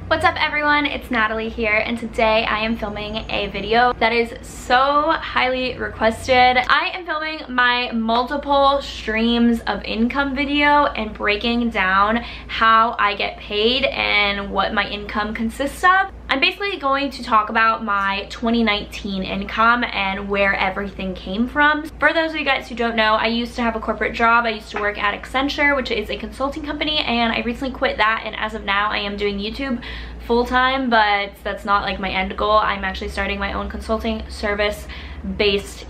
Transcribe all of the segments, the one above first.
What's up everyone, it's Natalie here, and today I am filming a video that is so highly requested. I am filming my multiple streams of income video and breaking down how I get paid and what my income consists of. I'm basically going to talk about my 2019 income and where everything came from. For those of you guys who don't know, I used to have a corporate job. I used to work at Accenture, which is a consulting company, and I recently quit that, and as of now I am doing YouTube full-time, but that's not like my end goal. I'm actually starting my own consulting service based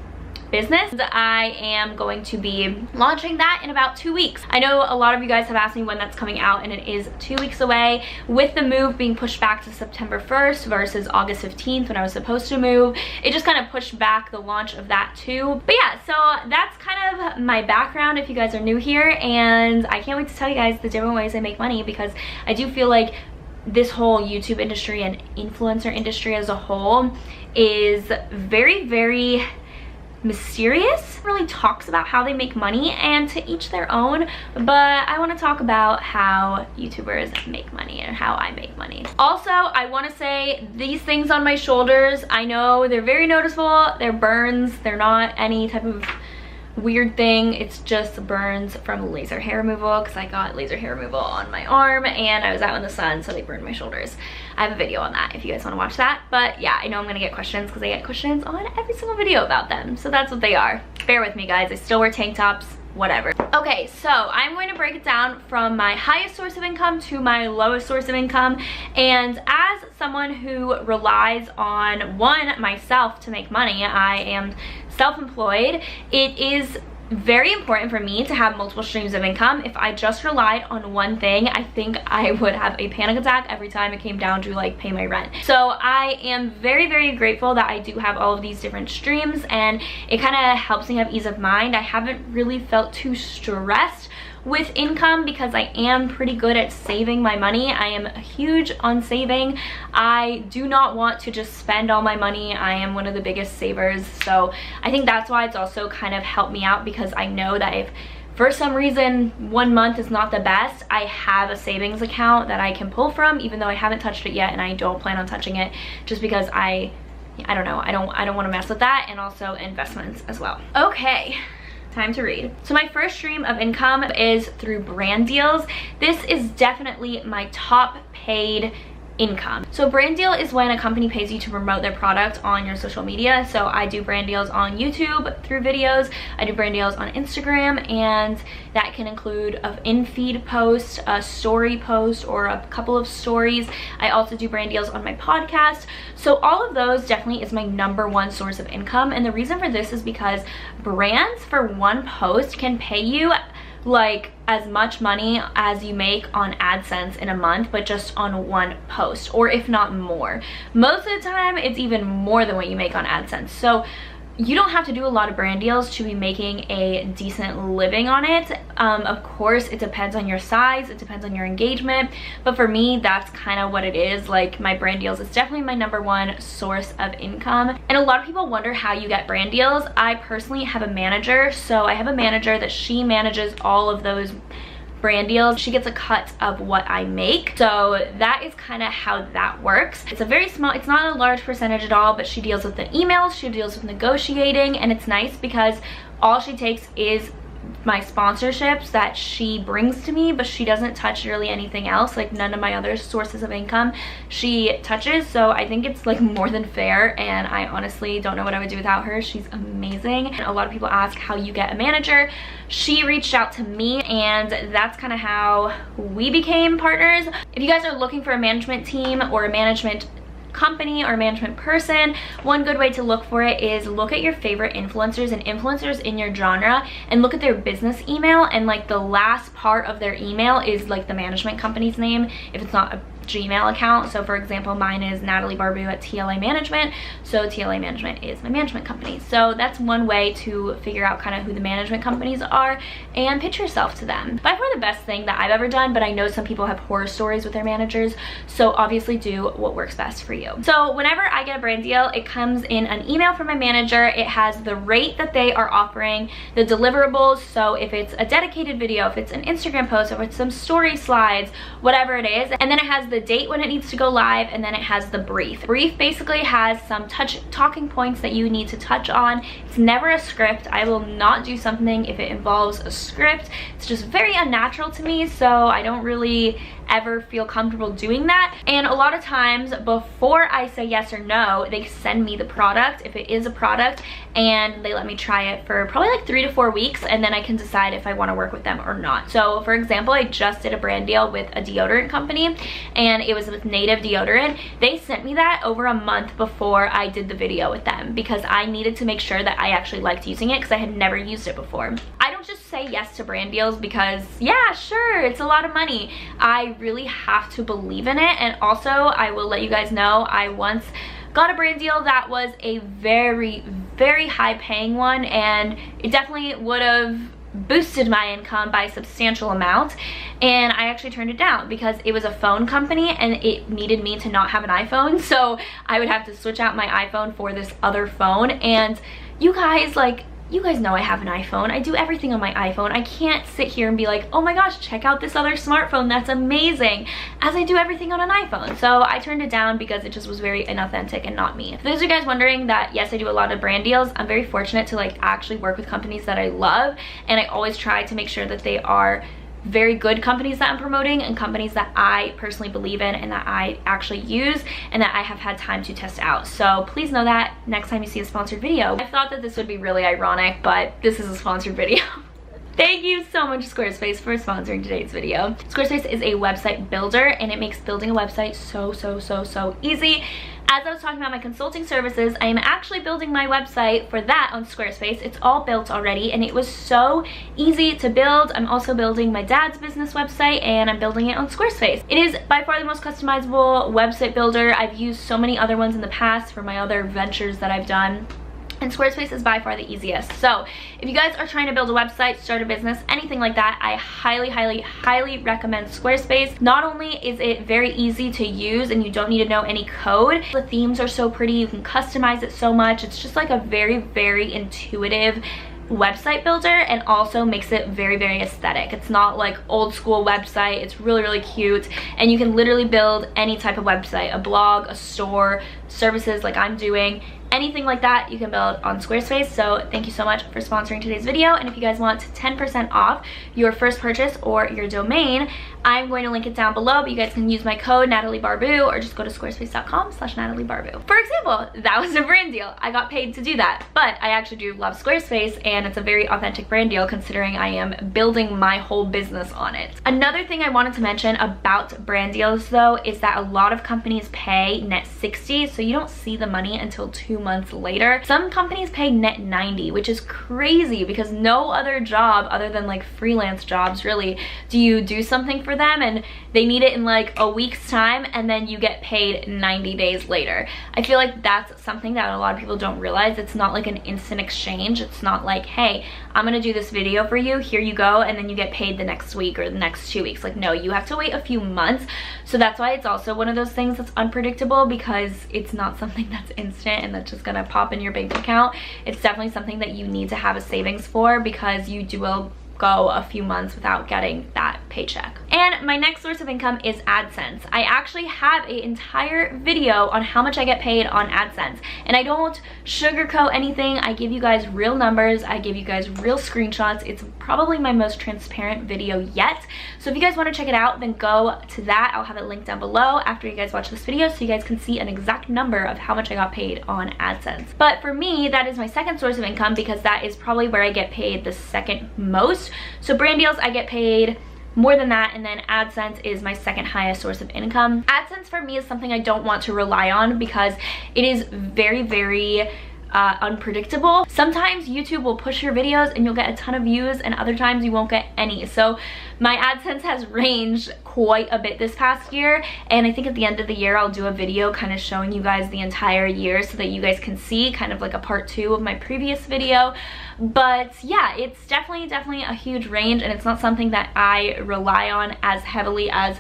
business. I am going to be launching that in about 2 weeks. I know a lot of you guys have asked me when that's coming out, and it is 2 weeks away, with the move being pushed back to September 1st versus August 15th when I was supposed to move. It just kind of pushed back the launch of that too. But yeah, so that's kind of my background if you guys are new here, and I can't wait to tell you guys the different ways I make money, because I do feel like this whole YouTube industry and influencer industry as a whole is very mysterious. It really talks about how they make money, and to each their own, but I want to talk about how YouTubers make money and how I make money. Also, I want to say these things on my shoulders, I know they're very noticeable. They're burns. They're not any type of weird thing. It's just burns from laser hair removal, because I got laser hair removal on my arm and I was out in the sun, so they burned my shoulders. I have a video on that if you guys want to watch that. But yeah, I know I'm gonna get questions because I get questions on every single video about them, so that's what they are. Bear with me guys, I still wear tank tops, whatever. Okay, so I'm going to break it down from my highest source of income to my lowest source of income. And as someone who relies on myself to make money, I am self-employed, it is very important for me to have multiple streams of income. If I just relied on one thing, I think I would have a panic attack every time it came down to like pay my rent. So I am very grateful that I do have all of these different streams, and it kind of helps me have ease of mind. I haven't really felt too stressed with income because I am pretty good at saving my money. I am huge on saving. I do not want to just spend all my money. I am one of the biggest savers, so I think that's why it's also kind of helped me out, because I know that if for some reason 1 month is not the best, I have a savings account that I can pull from, even though I haven't touched it yet, and I don't plan on touching it just because I don't know, I don't want to mess with that, and also investments as well. Okay, time to read. So my first stream of income is through brand deals. This is definitely my top paid income. So brand deal is when a company pays you to promote their product on your social media. So I do brand deals on YouTube through videos. I do brand deals on Instagram, and that can include an in-feed post, a story post, or a couple of stories. I also do brand deals on my podcast. So all of those definitely is my #1 source of income. And the reason for this is because brands for one post can pay you like as much money as you make on AdSense in a month, but just on one post, or if not more. Most of the time it's even more than what you make on AdSense. So you don't have to do a lot of brand deals to be making a decent living on it. Of course, it depends on your size, it depends on your engagement, but for me, that's kind of what it is. Like, my brand deals is definitely my #1 source of income. And a lot of people wonder how you get brand deals. I personally have a manager, so I have a manager that she manages all of those brand deals. She gets a cut of what I make, so that is kind of how that works. It's a very small, it's not a large percentage at all, but she deals with the emails, she deals with negotiating, and it's nice because all she takes is my sponsorships that she brings to me, but she doesn't touch really anything else. Like, none of my other sources of income she touches, so I think it's like more than fair, and I honestly don't know what I would do without her. She's amazing. And a lot of people ask how you get a manager. She reached out to me, and that's kind of how we became partners. If you guys are looking for a management team or a management company or management person, one good way to look for it is look at your favorite influencers and influencers in your genre, and look at their business email, and like the last part of their email is like the management company's name if it's not a Gmail account. So for example, mine is Natalie Barbu at TLA Management, so TLA Management is my management company. So that's one way to figure out kind of who the management companies are and pitch yourself to them. By far the best thing that I've ever done, but I know some people have horror stories with their managers, so obviously do what works best for you. So whenever I get a brand deal, it comes in an email from my manager. It has the rate that they are offering, the deliverables, so if it's a dedicated video, if it's an Instagram post, if it's some story slides, whatever it is, and then it has the the date when it needs to go live, and then it has the brief. Brief basically has some talking points that you need to touch on. It's never a script. I will not do something if it involves a script. It's just very unnatural to me, so I don't really ever feel comfortable doing that. And a lot of times before I say yes or no, they send me the product, if it is a product, and they let me try it for probably like 3 to 4 weeks, and then I can decide if I want to work with them or not. So for example, I just did a brand deal with a deodorant company, and it was with Native Deodorant. They sent me that over a month before I did the video with them because I needed to make sure that I actually liked using it because I had never used it before. I don't just say yes to brand deals because yeah, sure, it's a lot of money. I really have to believe in it. And also, I will let you guys know, I once got a brand deal that was a very, very high paying one, and it definitely would have boosted my income by a substantial amount, and I actually turned it down because it was a phone company and it needed me to not have an iPhone, so I would have to switch out my iPhone for this other phone. And you guys, like, you guys know I have an iPhone. I do everything on my iPhone. I can't sit here and be like, oh my gosh, check out this other smartphone, that's amazing, as I do everything on an iPhone. So I turned it down because it just was very inauthentic and not me. For those of you guys wondering that, yes, I do a lot of brand deals. I'm very fortunate to like actually work with companies that I love, and I always try to make sure that they are very good companies that I'm promoting and companies that I personally believe in and that I actually use and that I have had time to test out. So please know that next time you see a sponsored video. I thought that this would be really ironic, but this is a sponsored video. Thank you so much, Squarespace, for sponsoring today's video. Squarespace is a website builder, and it makes building a website so easy. As I was talking about my consulting services, I am actually building my website for that on Squarespace. It's all built already, and it was so easy to build. I'm also building my dad's business website, and I'm building it on Squarespace. It is by far the most customizable website builder. I've used so many other ones in the past for my other ventures that I've done, and Squarespace is by far the easiest. So if you guys are trying to build a website, start a business, anything like that, I highly recommend Squarespace. Not only is it very easy to use and you don't need to know any code, the themes are so pretty, you can customize it so much. It's just like a very intuitive website builder, and also makes it very aesthetic. It's not like old school website. It's really cute, and you can literally build any type of website, a blog, a store, services like I'm doing. Anything like that you can build on Squarespace. So thank you so much for sponsoring today's video, and if you guys want 10% off your first purchase or your domain, I'm going to link it down below, but you guys can use my code NatalieBarbu or just go to squarespace.com/NatalieBarbu. For example, that was a brand deal. I got paid to do that, but I actually do love Squarespace, and it's a very authentic brand deal considering I am building my whole business on it. Another thing I wanted to mention about brand deals though is that a lot of companies pay net 60, so you don't see the money until 2 months later. Some companies pay net 90, which is crazy because no other job other than like freelance jobs really do you do something for them and they need it in like a week's time, and then you get paid 90 days later. I feel like that's something that a lot of people don't realize. It's not like an instant exchange. It's not like, hey, I'm gonna do this video for you, here you go, and then you get paid the next week or the next 2 weeks. Like, no, you have to wait a few months. So that's why it's also one of those things that's unpredictable, because it's not something that's instant and that's just gonna pop in your bank account. It's definitely something that you need to have a savings for, because you will go a few months without getting that paycheck. And my next source of income is AdSense. I actually have an entire video on how much I get paid on AdSense, and I don't sugarcoat anything. I give you guys real numbers, I give you guys real screenshots. It's probably my most transparent video yet. So if you guys want to check it out, then go to that. I'll have it linked down below after you guys watch this video, so you guys can see an exact number of how much I got paid on AdSense. But for me, that is my second source of income, because that is probably where I get paid the second most. So brand deals, I get paid more than that, and then AdSense is my second highest source of income. AdSense for me is something I don't want to rely on because it is very unpredictable. Sometimes YouTube will push your videos and you'll get a ton of views, and other times you won't get any. So my AdSense has ranged quite a bit this past year, and I think at the end of the year I'll do a video kind of showing you guys the entire year so that you guys can see kind of like a part 2 of my previous video. But yeah, it's definitely a huge range, and it's not something that I rely on as heavily as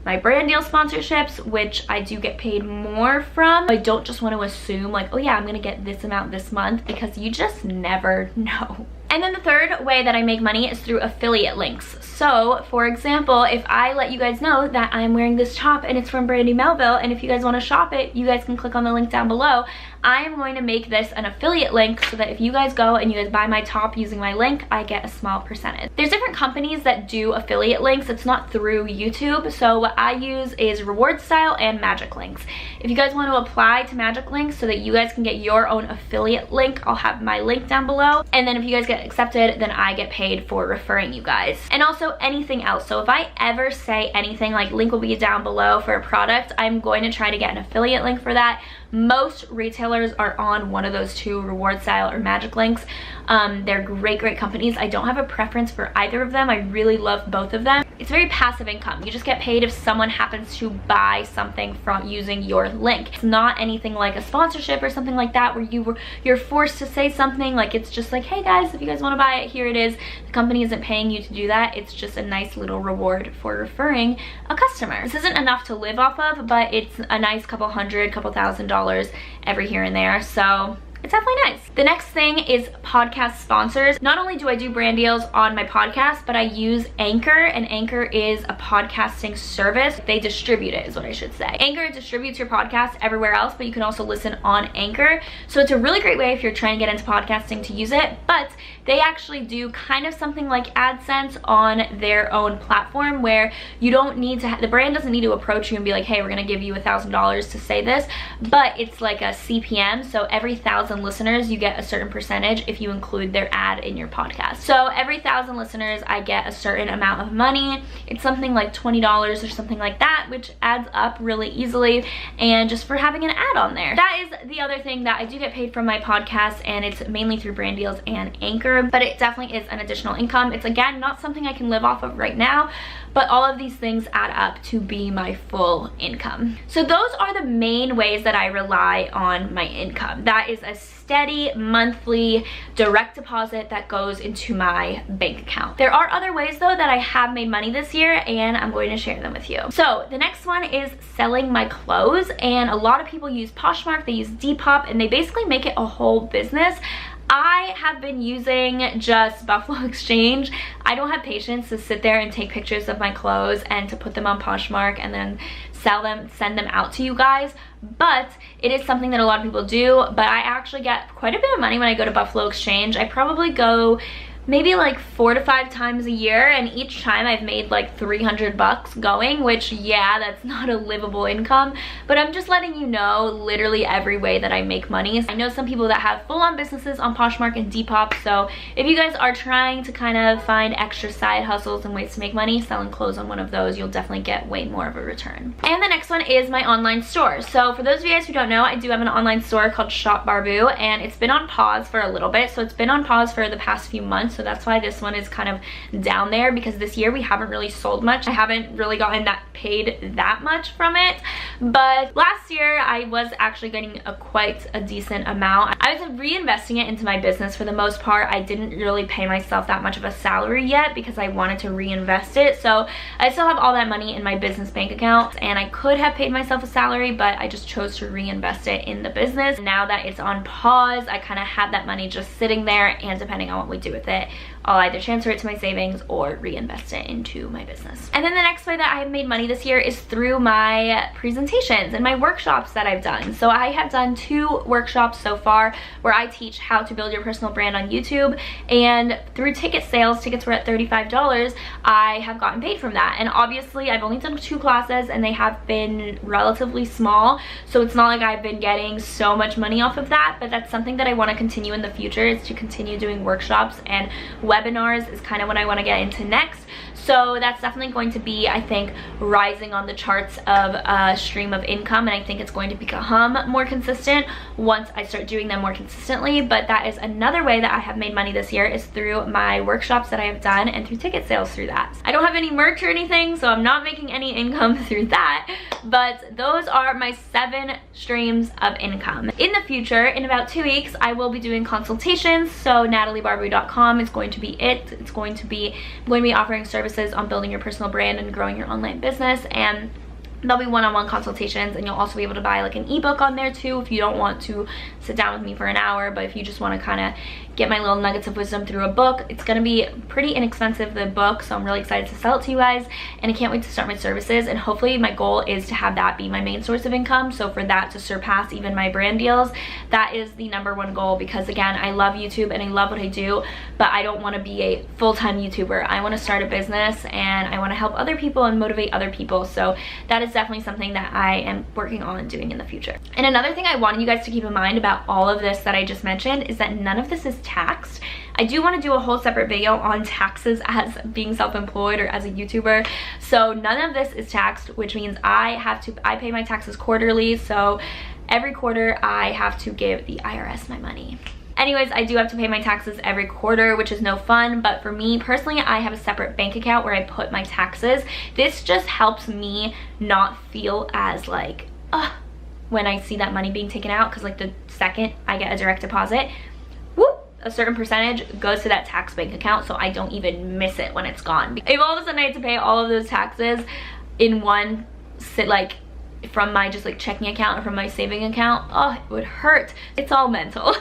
my brand deal sponsorships, which I do get paid more from. I don't just want to assume like, oh yeah, I'm gonna get this amount this month, because you just never know. And then the third way that I make money is through affiliate links. So for example, if I let you guys know that I'm wearing this top and it's from Brandy Melville, and if you guys want to shop it, you guys can click on the link down below. I am going to make this an affiliate link so that if you guys go and you guys buy my top using my link, I get a small percentage. There's different companies that do affiliate links. It's not through YouTube. So what I use is Reward Style and Magic Links. If you guys want to apply to Magic Links so that you guys can get your own affiliate link, I'll have my link down below. And then if you guys get accepted, then I get paid for referring you guys. And also anything else. So if I ever say anything like link will be down below for a product, I'm going to try to get an affiliate link for that. Most retailers are on one of those two, Reward Style or Magic Links. They're great companies. I don't have a preference for either of them. I really love both of them. It's very passive income. You just get paid if someone happens to buy something from using your link. It's not anything like a sponsorship or something like that where you're forced to say something. Like, it's just like, hey guys, if you guys want to buy it, here it is. The company isn't paying you to do that. It's just a nice little reward for referring a customer. This isn't enough to live off of, but it's a nice couple $100,000 every here and there. So it's definitely nice. The next thing is podcast sponsors. Not only do I do brand deals on my podcast, but I use Anchor, and Anchor is a podcasting service. They distribute it, is what I should say. Anchor distributes your podcast everywhere else, but you can also listen on Anchor. So it's a really great way if you're trying to get into podcasting to use it, but they actually do kind of something like AdSense on their own platform where you don't need to, the brand doesn't need to approach you and be like, hey, we're gonna give you $1,000 to say this, but it's like a CPM. So every 1,000 listeners, you get a certain percentage if you include their ad in your podcast. So every 1,000 listeners, I get a certain amount of money. It's something like $20 or something like that, which adds up really easily, and just for having an ad on there. That is the other thing that I do get paid from my podcast, and it's mainly through brand deals and Anchor, but it definitely is an additional income. It's again not something I can live off of right now, but all of these things add up to be my full income. So those are the main ways that I rely on my income. That is a steady monthly direct deposit that goes into my bank account. There are other ways though that I have made money this year, and I'm going to share them with you. So the next one is selling my clothes, and a lot of people use Poshmark, they use Depop, and they basically make it a whole business. I have been using just Buffalo Exchange. I don't have patience to sit there and take pictures of my clothes and to put them on Poshmark and then sell them, send them out to you guys. But it is something that a lot of people do, but I actually get quite a bit of money when I go to Buffalo Exchange. I probably go maybe like 4 to 5 times a year, and each time I've made like 300 bucks going, which yeah, that's not a livable income, but I'm just letting you know literally every way that I make money. I know some people that have full-on businesses on Poshmark and Depop, so if you guys are trying to kind of find extra side hustles and ways to make money, selling clothes on one of those, you'll definitely get way more of a return. And the next one is my online store. So for those of you guys who don't know, I do have an online store called Shop Barbu, and it's been on pause for a little bit. So it's been on pause for the past few months, so that's why this one is kind of down there, because this year we haven't really sold much. I haven't really gotten that paid that much from it, but last year I was actually getting quite a decent amount. I was reinvesting it into my business for the most part. I didn't really pay myself that much of a salary yet because I wanted to reinvest it. So I still have all that money in my business bank account, and I could have paid myself a salary, but I just chose to reinvest it in the business. Now that it's on pause, I kind of have that money just sitting there, and depending on what we do with it, I'll either transfer it to my savings or reinvest it into my business. And then the next way that I have made money this year is through my presentations and my workshops that I've done. So I have done 2 workshops so far where I teach how to build your personal brand on YouTube, and through ticket sales, tickets were at $35, I have gotten paid from that. And obviously I've only done 2 classes and they have been relatively small, so it's not like I've been getting so much money off of that, but that's something that I want to continue in the future, is to continue doing workshops, and webinars is kind of what I want to get into next. So that's definitely going to be, I think, rising on the charts of a stream of income, and I think it's going to become more consistent once I start doing them more consistently. But that is another way that I have made money this year, is through my workshops that I have done and through ticket sales through that. I don't have any merch or anything, so I'm not making any income through that, but those are my 7 streams of income. In the future, in about 2 weeks, I will be doing consultations, so nataliebarbu.com is going to be it. It's going to be offering services on building your personal brand and growing your online business, and There'll be one-on-one consultations, and you'll also be able to buy like an ebook on there too if you don't want to sit down with me for an hour, but if you just want to kind of get my little nuggets of wisdom through a book. It's going to be pretty inexpensive, the book, so I'm really excited to sell it to you guys, and I can't wait to start my services. And hopefully my goal is to have that be my main source of income, so for that to surpass even my brand deals, that is the #1 goal, because again, I love YouTube and I love what I do, but I don't want to be a full-time YouTuber. I want to start a business and I want to help other people and motivate other people, so that is definitely something that I am working on doing in the future. And another thing I wanted you guys to keep in mind about all of this that I just mentioned is that none of this is taxed. I do want to do a whole separate video on taxes as being self-employed or as a YouTuber. So none of this is taxed, which means I pay my taxes quarterly, so every quarter I have to give the IRS my money. Anyways, I do have to pay my taxes every quarter, which is no fun, but for me personally, I have a separate bank account where I put my taxes. This just helps me not feel as like, when I see that money being taken out, because like the second I get a direct deposit, whoop, a certain percentage goes to that tax bank account, so I don't even miss it when it's gone. If all of a sudden I had to pay all of those taxes in one sit, like from my just like checking account or from my saving account, it would hurt. It's all mental.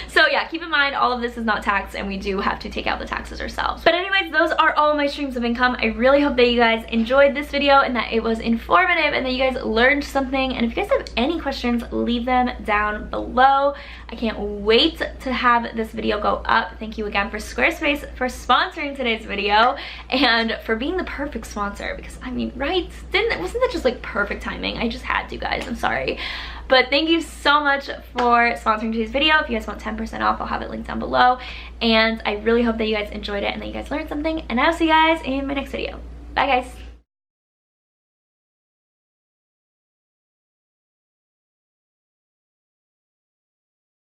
So yeah, keep in mind all of this is not taxed, and we do have to take out the taxes ourselves. But anyways, those are all my streams of income. I really hope that you guys enjoyed this video and that it was informative and that you guys learned something. And if you guys have any questions, leave them down below. I can't wait to have this video go up. Thank you again for Squarespace for sponsoring today's video and for being the perfect sponsor, because I mean, right? Wasn't that just like perfect timing? I just had to, guys. I'm sorry. But thank you so much for sponsoring today's video. If you guys want 10% off, I'll have it linked down below. And I really hope that you guys enjoyed it and that you guys learned something. And I'll see you guys in my next video. Bye, guys.